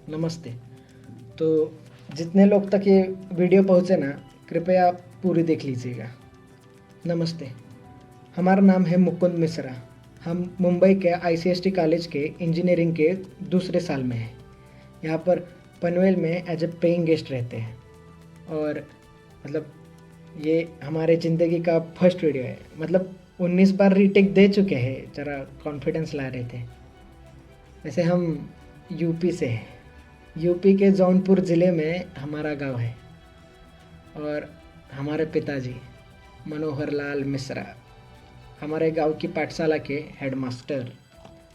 नमस्ते। तो जितने लोग तक ये वीडियो पहुँचे ना, कृपया पूरी देख लीजिएगा। नमस्ते, हमारा नाम है मुकुंद मिश्रा। हम मुंबई के ICST कॉलेज के इंजीनियरिंग के दूसरे साल में हैं। यहाँ पर पनवेल में एज ए पेइंग गेस्ट रहते हैं और मतलब ये हमारे ज़िंदगी का फर्स्ट वीडियो है। मतलब 19 बार रीटेक दे चुके हैं, ज़रा कॉन्फिडेंस ला रहे थे। वैसे हम यूपी से हैं। यूपी के जौनपुर ज़िले में हमारा गांव है और हमारे पिताजी मनोहर लाल मिश्रा हमारे गांव की पाठशाला के हेडमास्टर,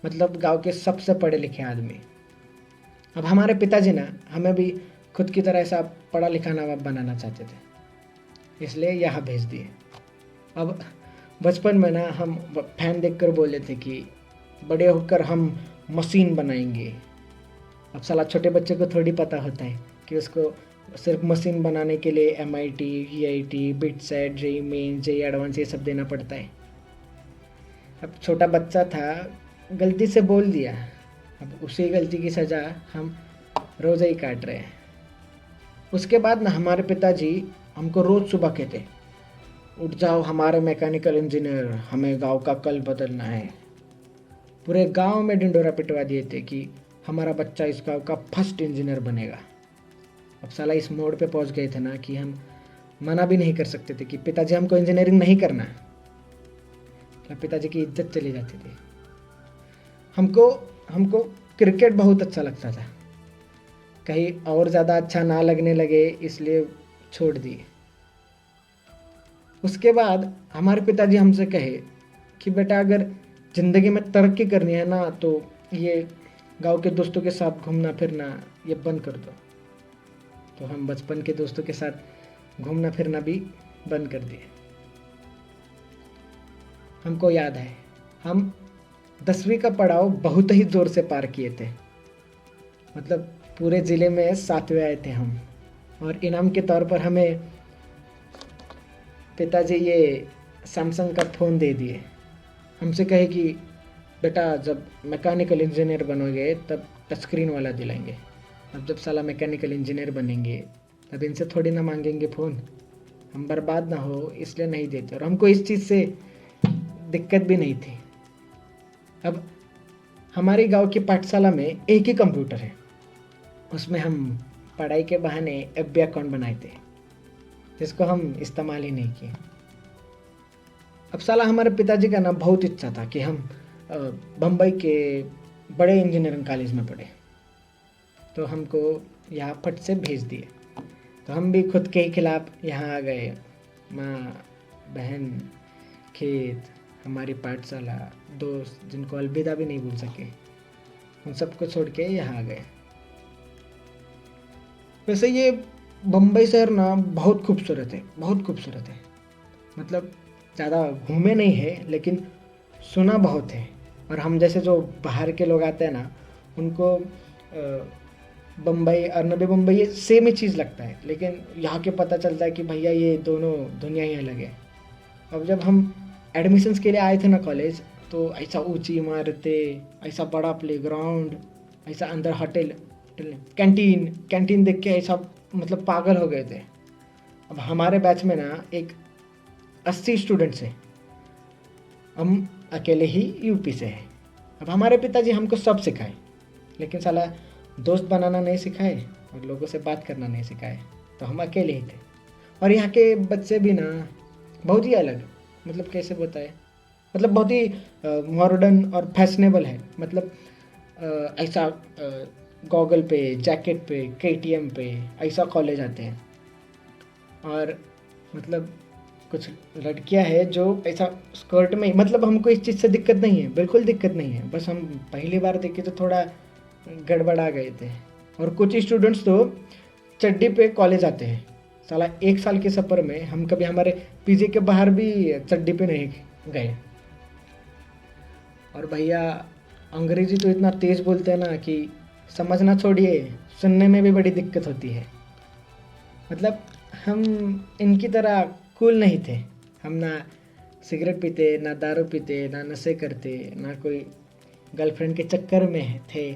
मतलब गांव के सबसे पढ़े लिखे आदमी। अब हमारे पिताजी ना हमें भी खुद की तरह ऐसा पढ़ा लिखा नवाब बनाना चाहते थे, इसलिए यहाँ भेज दिए। अब बचपन में ना हम फैन देखकर बोले थे कि बड़े होकर हम मशीन बनाएंगे। अब साला छोटे बच्चे को थोड़ी पता होता है कि उसको सिर्फ मशीन बनाने के लिए MIT, EIT, BITSAT, JEE main, JEE advance ये सब देना पड़ता है। अब छोटा बच्चा था, गलती से बोल दिया। अब उसी गलती की सज़ा हम रोज़ ही काट रहे हैं। उसके बाद ना हमारे पिताजी हमको रोज़ सुबह कहते, उठ जाओ हमारे मैकेनिकल इंजीनियर, हमें गांव का कल बदलना है। पूरे गांव में ढिंडोरा पिटवा दिए थे कि हमारा बच्चा इस गांव का फर्स्ट इंजीनियर बनेगा। अब साला इस मोड़ पे पहुंच गए थे ना कि हम मना भी नहीं कर सकते थे कि पिताजी हमको इंजीनियरिंग नहीं करना। पिताजी की इज्जत चली जाती थी। हमको हमको क्रिकेट बहुत अच्छा लगता था, कहीं और ज़्यादा अच्छा ना लगने लगे इसलिए छोड़ दिए। उसके बाद हमारे पिताजी हमसे कहे कि बेटा अगर ज़िंदगी में तरक्की करनी है ना तो ये गांव के दोस्तों के साथ घूमना फिरना ये बंद कर दो। तो हम बचपन के दोस्तों के साथ घूमना फिरना भी बंद कर दिए। हमको याद है हम 10वीं का पड़ाव बहुत ही ज़ोर से पार किए थे। मतलब पूरे ज़िले में 7वें आए थे हम, और इनाम के तौर पर हमें पिताजी ये सैमसंग का फ़ोन दे दिए। हमसे कहे कि बेटा जब मैकेनिकल इंजीनियर बनोगे तब टच स्क्रीन वाला दिलाएंगे। अब जब साला मैकेनिकल इंजीनियर बनेंगे तब इनसे थोड़ी ना मांगेंगे फ़ोन, हम बर्बाद ना हो इसलिए नहीं देते। और हमको इस चीज़ से दिक्कत भी नहीं थी। अब हमारे गांव की पाठशाला में एक ही कंप्यूटर है, उसमें हम पढ़ाई के बहाने FB अकाउंट बनाए थे जिसको हम इस्तेमाल ही नहीं किए। अब साला हमारे पिताजी का ना बहुत इच्छा था कि हम बम्बई के बड़े इंजीनियरिंग कॉलेज में पढ़े, तो हमको यहाँ फट से भेज दिए। तो हम भी खुद के ही खिलाफ यहाँ आ गए। माँ, बहन, खेत, हमारी पाठशाला, दोस्त जिनको अलविदा भी नहीं भूल सके, उन सबको छोड़ के यहाँ आ गए। वैसे ये बम्बई शहर ना बहुत खूबसूरत है, बहुत खूबसूरत है। मतलब ज़्यादा घूमे नहीं है लेकिन सुना बहुत है। और हम जैसे जो बाहर के लोग आते हैं ना उनको बम्बई और नवी मुंबई ये सेम ही चीज़ लगता है, लेकिन यहाँ के पता चलता है कि भैया ये दोनों दुनिया ही अलग है। अब जब हम एडमिशन्स के लिए आए थे ना कॉलेज, तो ऐसा ऊंची इमारतें, ऐसा बड़ा प्लेग्राउंड, ऐसा अंदर होटल, कैंटीन देख के ऐसा मतलब पागल हो गए थे। अब हमारे बैच में ना एक 80 स्टूडेंट्स हैं, हम अकेले ही यूपी से हैं। अब हमारे पिताजी हमको सब सिखाए, लेकिन साला दोस्त बनाना नहीं सिखाए और लोगों से बात करना नहीं सिखाए, तो हम अकेले ही थे। और यहाँ के बच्चे भी ना बहुत ही अलग, मतलब कैसे बताए, मतलब बहुत ही मॉडर्न और फैशनेबल है। मतलब ऐसा गॉगल पे, जैकेट पे, KTM पे ऐसा कॉलेज आते हैं। और मतलब कुछ लड़कियां हैं जो ऐसा स्कर्ट में, मतलब हमको इस चीज़ से दिक्कत नहीं है, बिल्कुल दिक्कत नहीं है, बस हम पहली बार देखे तो थोड़ा गड़बड़ा गए थे। और कुछ स्टूडेंट्स तो चड्डी पे कॉलेज आते हैं। साला 1 साल के सफ़र में हम कभी हमारे PG के बाहर भी चड्डी पे नहीं गए। और भैया अंग्रेजी तो इतना तेज़ बोलते हैं ना कि समझना छोड़िए, सुनने में भी बड़ी दिक्कत होती है। मतलब हम इनकी तरह कूल नहीं थे। हम ना सिगरेट पीते, ना दारू पीते, ना नशे करते, ना कोई गर्लफ्रेंड के चक्कर में थे।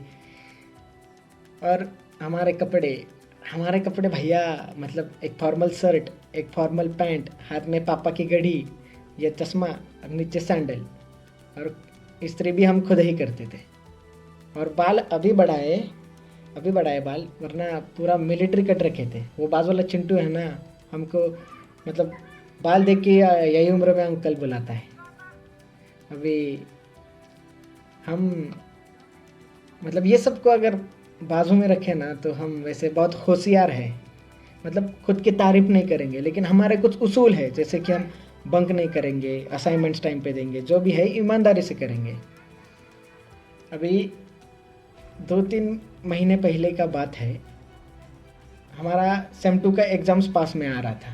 और हमारे कपड़े भैया, मतलब एक फॉर्मल शर्ट, एक फॉर्मल पैंट, हाथ में पापा की घड़ी या चश्मा और नीचे सैंडल, और इस्त्री भी हम खुद ही करते थे। और बाल अभी बढ़ाए बाल, वरना पूरा मिलिट्री कट रखे थे। वो बाजू वाला चिंटू है ना, हमको मतलब बाल देख के यही उम्र में अंकल बुलाता है। अभी हम मतलब ये सब को अगर बाजू में रखें ना, तो हम वैसे बहुत होशियार है। मतलब खुद की तारीफ नहीं करेंगे, लेकिन हमारे कुछ उसूल है, जैसे कि हम बंक नहीं करेंगे, असाइनमेंट्स टाइम पे देंगे, जो भी है ईमानदारी से करेंगे। अभी 2-3 महीने पहले का बात है, हमारा सेम 2 का एग्ज़ाम्स पास में आ रहा था।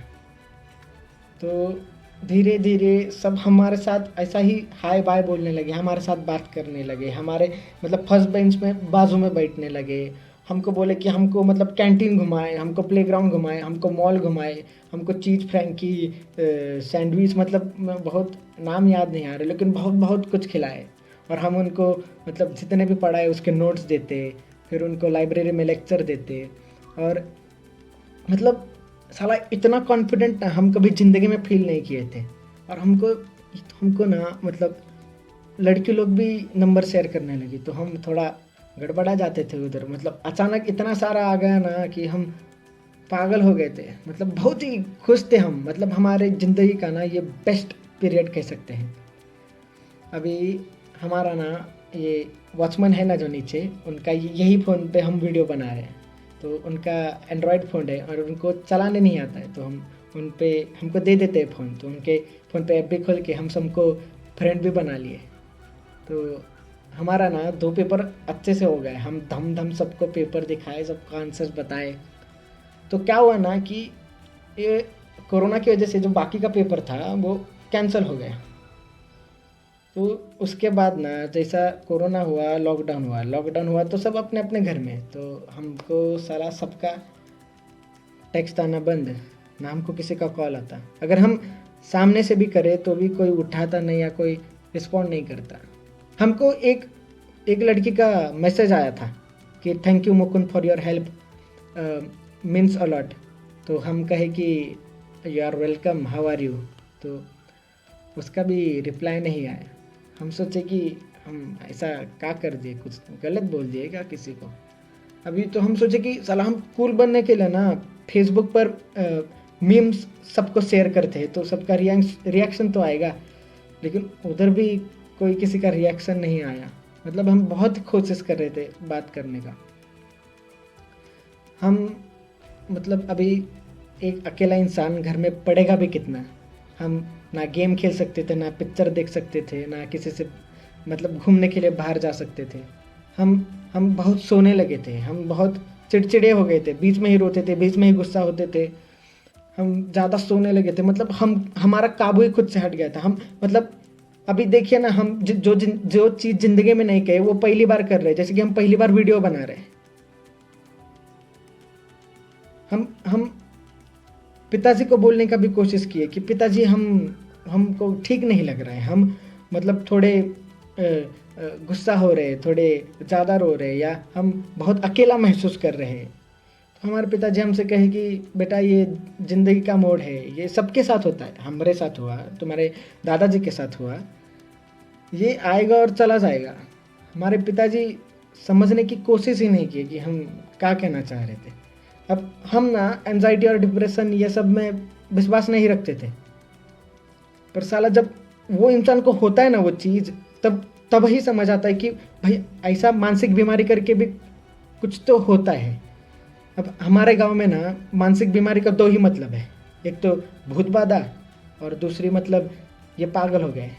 तो धीरे धीरे सब हमारे साथ ऐसा ही हाय बाय बोलने लगे, हमारे साथ बात करने लगे, हमारे मतलब फर्स्ट बेंच में बाजू में बैठने लगे। हमको बोले कि हमको मतलब कैंटीन घुमाए, हमको प्लेग्राउंड घुमाए, हमको मॉल घुमाए, हमको चीज़ फ्रैंकी, सैंडविच, मतलब बहुत नाम याद नहीं आ रहे, लेकिन बहुत बहुत कुछ खिलाए। और हम उनको मतलब जितने भी पढ़ाए उसके नोट्स देते, फिर उनको लाइब्रेरी में लेक्चर देते। और मतलब साला इतना कॉन्फिडेंट हम कभी ज़िंदगी में फील नहीं किए थे। और हमको ना मतलब लड़की लोग भी नंबर शेयर करने लगी, तो हम थोड़ा गड़बड़ा जाते थे उधर। मतलब अचानक इतना सारा आ गया ना कि हम पागल हो गए थे। मतलब बहुत ही खुश थे हम, मतलब हमारे ज़िंदगी का ना ये बेस्ट पीरियड कह सकते हैं। अभी हमारा ना ये वॉचमैन है ना जो नीचे, उनका यही फ़ोन पे हम वीडियो बना रहे हैं। तो उनका एंड्रॉयड फ़ोन है और उनको चलाने नहीं आता है, तो हम उन पे हमको दे देते हैं फ़ोन। तो उनके फ़ोन पे ऐप भी खोल के हम सबको फ्रेंड भी बना लिए। तो हमारा ना 2 पेपर अच्छे से हो गए, हम धम धम सबको पेपर दिखाए, सबको आंसर्स बताए। तो क्या हुआ ना कि ये कोरोना की वजह से जो बाकी का पेपर था वो कैंसिल हो गया। तो उसके बाद ना जैसा कोरोना हुआ, लॉकडाउन हुआ तो सब अपने अपने घर में। तो हमको सारा सबका टेक्स्ट आना बंद, ना हमको किसी का कॉल आता। अगर हम सामने से भी करें तो भी कोई उठाता नहीं या कोई रिस्पॉन्ड नहीं करता। हमको एक लड़की का मैसेज आया था कि thank you Mukund for your help, means a lot. तो हम कहे कि you are welcome, how are you. तो उसका भी रिप्लाई नहीं आया। हम सोचे कि हम ऐसा क्या कर दिए, कुछ गलत बोल दिए क्या किसी को। अभी तो हम सोचे कि साला हम कूल बनने के लिए ना फेसबुक पर मीम्स सबको शेयर करते हैं, तो सबका रिएक्शन तो आएगा। लेकिन उधर भी कोई किसी का रिएक्शन नहीं आया। मतलब हम बहुत कोशिश कर रहे थे बात करने का। हम मतलब अभी एक अकेला इंसान घर में पढ़ेगा भी कितना। हम ना गेम खेल सकते थे, ना पिक्चर देख सकते थे, ना किसी से मतलब घूमने के लिए बाहर जा सकते थे। हम बहुत सोने लगे थे, हम बहुत चिड़चिड़े हो गए थे, बीच में ही रोते थे, बीच में ही गुस्सा होते थे। हम ज़्यादा सोने लगे थे, मतलब हमारा काबू ही खुद से हट गया था। हम मतलब अभी देखिए ना, हम जो चीज़ ज़िंदगी में नहीं कहे वो पहली बार कर रहे हैं। जैसे कि हम पहली बार वीडियो बना रहे हैं। हम पिताजी को बोलने का भी कोशिश किए कि पिताजी हमको ठीक नहीं लग रहा है, हम मतलब थोड़े गुस्सा हो रहे, थोड़े ज़्यादा रो रहे, या हम बहुत अकेला महसूस कर रहे हैं। तो हमारे पिताजी हमसे कहे कि बेटा ये ज़िंदगी का मोड़ है, ये सबके साथ होता है, हमारे साथ हुआ, तुम्हारे दादाजी के साथ हुआ, ये आएगा और चला जाएगा। हमारे पिताजी समझने की कोशिश ही नहीं की कि हम क्या कहना चाह रहे थे। अब हम ना एंजाइटी और डिप्रेशन ये सब में विश्वास नहीं रखते थे, पर साला जब वो इंसान को होता है ना वो चीज़, तब ही समझ आता है कि भाई ऐसा मानसिक बीमारी करके भी कुछ तो होता है। अब हमारे गांव में ना मानसिक बीमारी का 2 ही मतलब है, एक तो भूत बाधा और दूसरी मतलब ये पागल हो गए।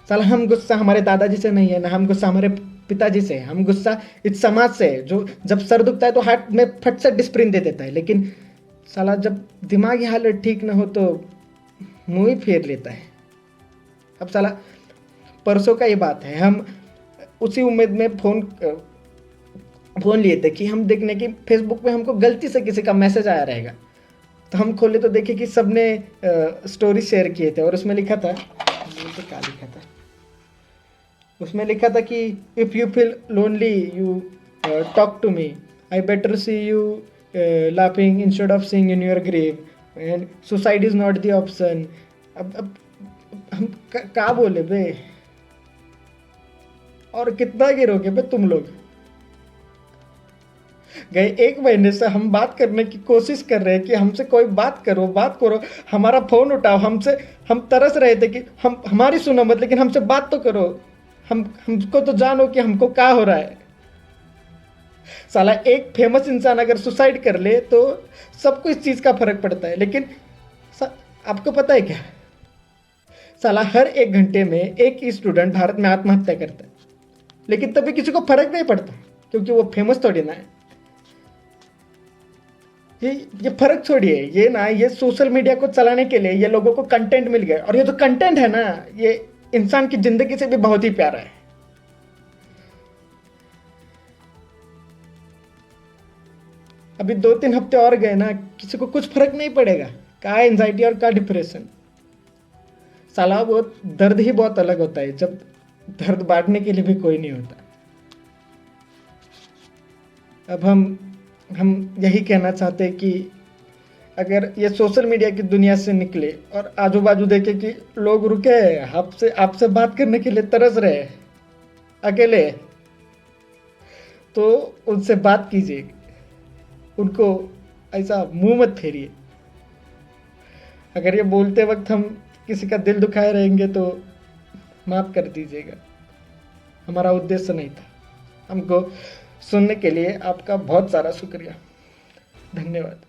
साला हम गुस्सा हमारे दादाजी से नहीं है, ना हम गुस्सा हमारे पिताजी से, हम गुस्सा इस समाज से, जो जब सर दुखता है तो हाथ में फट से डिस्प्रिन दे देता है, लेकिन साला जब दिमागी हालत ठीक ना हो तो मुंह ही फेर लेता है। अब साला परसों का ये बात है, हम उसी उम्मीद में फ़ोन लिए थे कि हम देखने की फेसबुक पे हमको गलती से किसी का मैसेज आया रहेगा। तो हम खोले तो देखे कि सबने स्टोरी शेयर किए थे, और उसमें लिखा था, तो क्या लिखा था, उसमें लिखा था कि if you feel lonely you talk to me, I better see you laughing instead of seeing in your grave, and suicide is not the option. अब हम क्या बोले बे, और कितना गिरोगे बे तुम लोग। गए 1 महीने से हम बात करने की कोशिश कर रहे हैं कि हमसे कोई बात करो, हमारा फोन उठाओ, हम तरस रहे थे कि हमारी सुनो मत, लेकिन हमसे बात तो करो, हमको तो जानो कि हमको क्या हो रहा है। साला एक फेमस इंसान अगर सुसाइड कर ले तो सबको इस चीज का फर्क पड़ता है, लेकिन आपको पता है क्या, साला हर 1 घंटे में एक स्टूडेंट भारत में आत्महत्या करता है, लेकिन तभी किसी को फर्क नहीं पड़ता क्योंकि वो फेमस थोड़ी ना है। ये फर्क छोड़िए, ये सोशल मीडिया को चलाने के लिए ये लोगों को कंटेंट मिल गया, और ये जो कंटेंट है ना, ये इंसान की जिंदगी से भी बहुत ही प्यारा है। अभी 2-3 हफ्ते और गए ना, किसी को कुछ फर्क नहीं पड़ेगा, क्या एंजाइटी और क्या डिप्रेशन। साला वो दर्द ही बहुत अलग होता है जब दर्द बांटने के लिए भी कोई नहीं होता। अब हम यही कहना चाहते हैं कि अगर ये सोशल मीडिया की दुनिया से निकले और आजू बाजू देखे कि लोग रुके आपसे बात करने के लिए तरस रहे अकेले, तो उनसे बात कीजिए, उनको ऐसा मुंह मत फेरिए। अगर ये बोलते वक्त हम किसी का दिल दुखाए रहेंगे तो माफ कर दीजिएगा, हमारा उद्देश्य नहीं था। हमको सुनने के लिए आपका बहुत सारा शुक्रिया, धन्यवाद।